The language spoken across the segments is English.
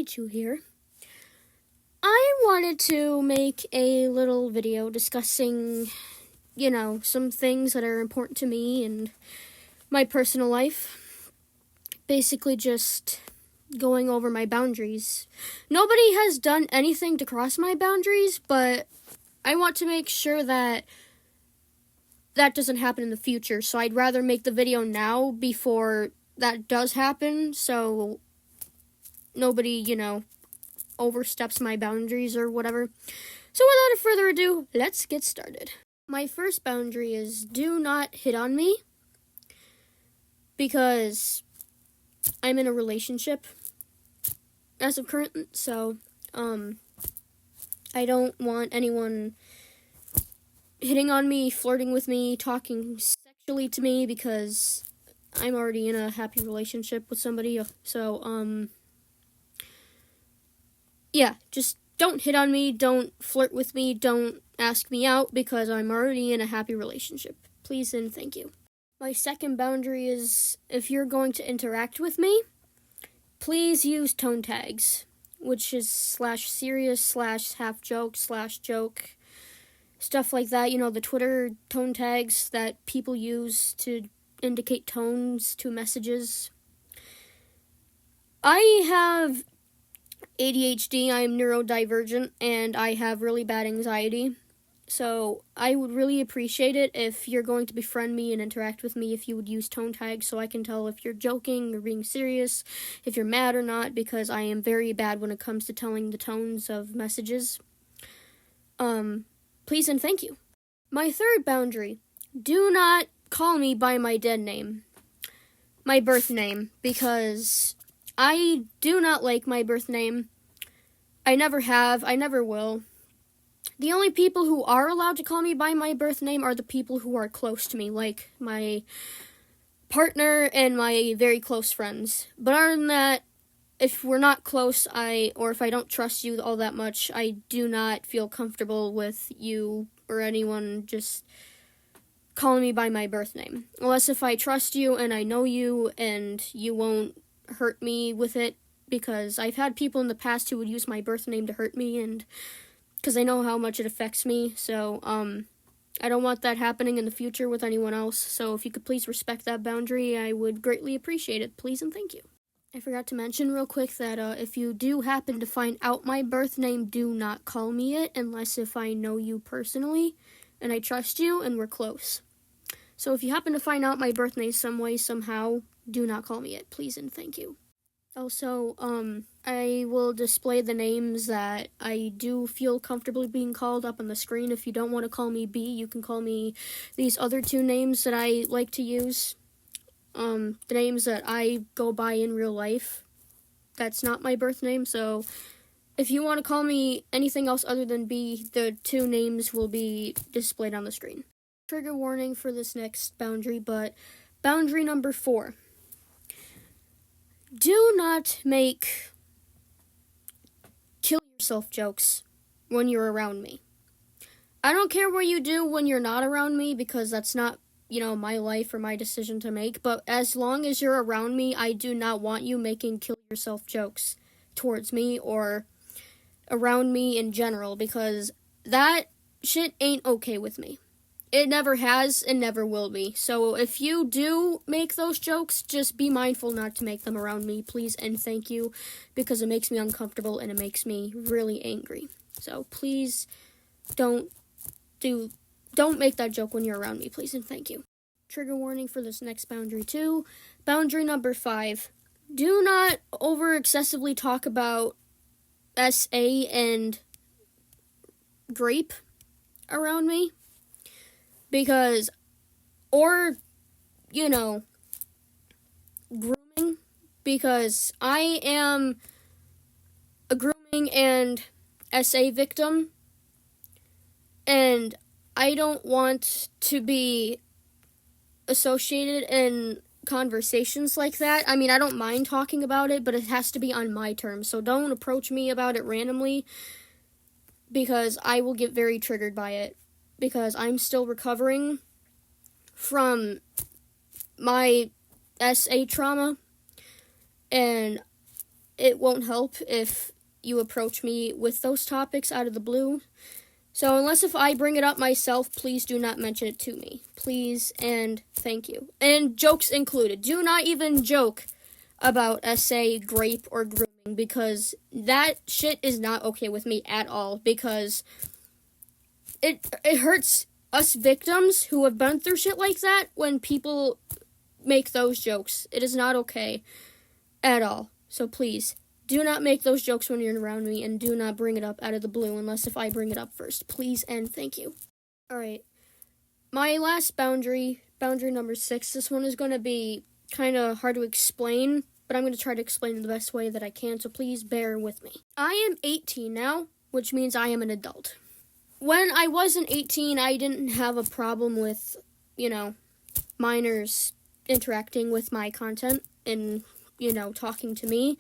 Pikachu here. I wanted to make a little video discussing, some things that are important to me and my personal life. Basically just going over my boundaries. Nobody has done anything to cross my boundaries, but I want to make sure that that doesn't happen in the future. So I'd rather make the video now before that does happen, so nobody, oversteps my boundaries or whatever. So without further ado, let's get started. My first boundary is do not hit on me, because I'm in a relationship as of current, so I don't want anyone hitting on me, flirting with me, talking sexually to me, because I'm already in a happy relationship with somebody. So yeah, just don't hit on me, don't flirt with me, don't ask me out, because I'm already in a happy relationship. Please and thank you. My second boundary is, if you're going to interact with me, please use tone tags, which is /serious, /half joke, /joke, stuff like that. The Twitter tone tags that people use to indicate tones to messages. I have ADHD, I am neurodivergent, and I have really bad anxiety. So I would really appreciate it if you're going to befriend me and interact with me, if you would use tone tags so I can tell if you're joking or being serious, if you're mad or not, because I am very bad when it comes to telling the tones of messages. Please and thank you. My third boundary, do not call me by my dead name, my birth name, because I do not like my birth name. I never have, I never will. The only people who are allowed to call me by my birth name are the people who are close to me, like my partner and my very close friends. But other than that, if we're not close, or if I don't trust you all that much, I do not feel comfortable with you or anyone just calling me by my birth name. Unless if I trust you and I know you and you won't hurt me with it, because I've had people in the past who would use my birth name to hurt me, and because I know how much it affects me, so I don't want that happening in the future with anyone else. So if you could please respect that boundary, I would greatly appreciate it. Please and thank you. I forgot to mention real quick that if you do happen to find out my birth name, do not call me it unless if I know you personally and I trust you and we're close. So if you happen to find out my birth name some way, somehow, do not call me it. Please and thank you. Also, I will display the names that I do feel comfortable being called up on the screen. If you don't want to call me B, you can call me these other two names that I like to use. The names that I go by in real life. That's not my birth name, so if you want to call me anything else other than B, the two names will be displayed on the screen. Trigger warning for this next boundary, but boundary number 4. Do not make kill yourself jokes when you're around me. I don't care what you do when you're not around me, because that's not, my life or my decision to make, but as long as you're around me, I do not want you making kill yourself jokes towards me or around me in general, because that shit ain't okay with me. It never has and never will be. So if you do make those jokes, just be mindful not to make them around me, please and thank you, because it makes me uncomfortable and it makes me really angry. So please don't make that joke when you're around me, please and thank you. Trigger warning for this next boundary too. Boundary number 5. Do not excessively talk about SA and grape around me. Because, grooming, because I am a grooming and SA victim, and I don't want to be associated in conversations like that. I mean, I don't mind talking about it, but it has to be on my terms, so don't approach me about it randomly, because I will get very triggered by it. Because I'm still recovering from my SA trauma, and it won't help if you approach me with those topics out of the blue. So unless if I bring it up myself, please do not mention it to me. Please and thank you. And jokes included. Do not even joke about SA, grape, or grooming, because that shit is not okay with me at all, because it hurts us victims who have been through shit like that when people make those jokes. It is not okay at all. So please, do not make those jokes when you're around me, and do not bring it up out of the blue unless if I bring it up first. Please and thank you. Alright. My last boundary number 6, this one is going to be kind of hard to explain, but I'm going to try to explain it the best way that I can, so please bear with me. I am 18 now, which means I am an adult. When I wasn't 18, I didn't have a problem with, minors interacting with my content and, talking to me.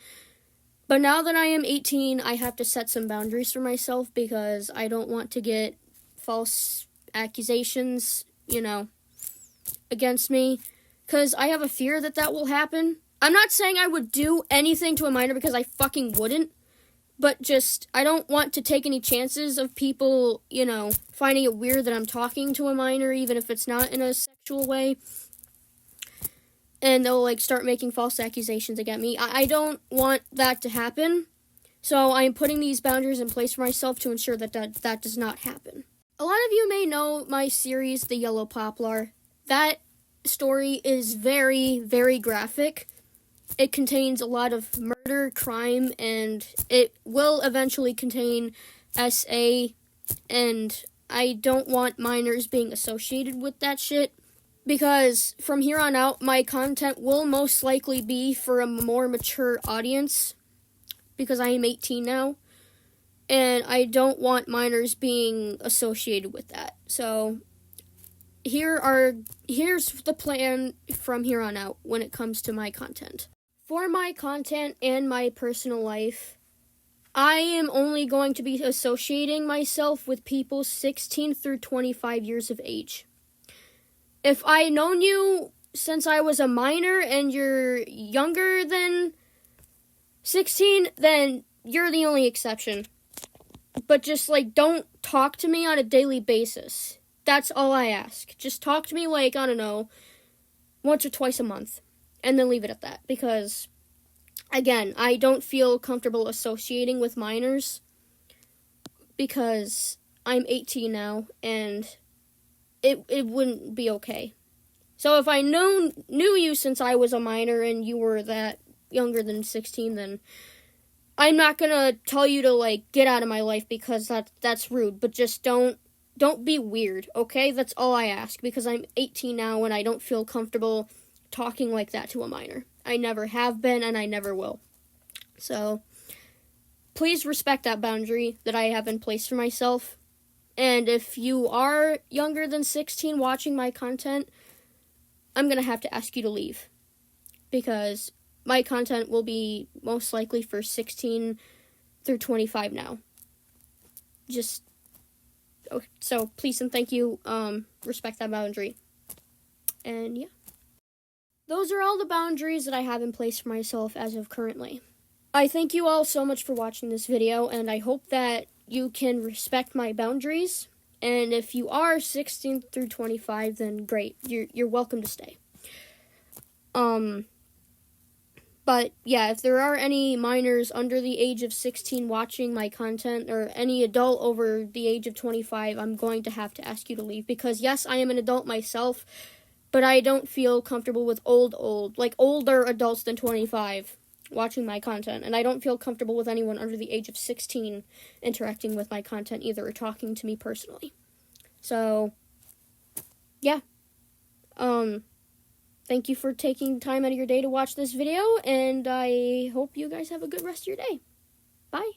But now that I am 18, I have to set some boundaries for myself because I don't want to get false accusations, against me. Because I have a fear that will happen. I'm not saying I would do anything to a minor because I fucking wouldn't. But just, I don't want to take any chances of people, finding it weird that I'm talking to a minor, even if it's not in a sexual way. And they'll, start making false accusations against me. I don't want that to happen. So I'm putting these boundaries in place for myself to ensure that does not happen. A lot of you may know my series, The Yellow Poplar. That story is very, very graphic. It contains a lot of murder, crime, and it will eventually contain SA, and I don't want minors being associated with that shit, because from here on out, my content will most likely be for a more mature audience, because I am 18 now, and I don't want minors being associated with that. So here's the plan from here on out when it comes to my content. For my content and my personal life, I am only going to be associating myself with people 16 through 25 years of age. If I known you since I was a minor and you're younger than 16, then you're the only exception. But just, don't talk to me on a daily basis. That's all I ask. Just talk to me, once or twice a month. And then leave it at that, because, again, I don't feel comfortable associating with minors, because I'm 18 now, and it wouldn't be okay. So if I knew you since I was a minor, and you were that younger than 16, then I'm not gonna tell you to, get out of my life, because that's rude, but just don't be weird, okay? That's all I ask, because I'm 18 now, and I don't feel comfortable talking like that to a minor. I never have been, and I never will. So, please respect that boundary that I have in place for myself. And if you are younger than 16 watching my content, I'm going to have to ask you to leave. Because my content will be most likely for 16 through 25 now. So please and thank you, respect that boundary. And yeah. Those are all the boundaries that I have in place for myself as of currently. I thank you all so much for watching this video, and I hope that you can respect my boundaries. And if you are 16 through 25, then great. You're welcome to stay. But yeah, if there are any minors under the age of 16 watching my content, or any adult over the age of 25, I'm going to have to ask you to leave, because yes, I am an adult myself, but I don't feel comfortable with older adults than 25 watching my content, and I don't feel comfortable with anyone under the age of 16 interacting with my content either, or talking to me personally. So, yeah. Thank you for taking time out of your day to watch this video, and I hope you guys have a good rest of your day. Bye.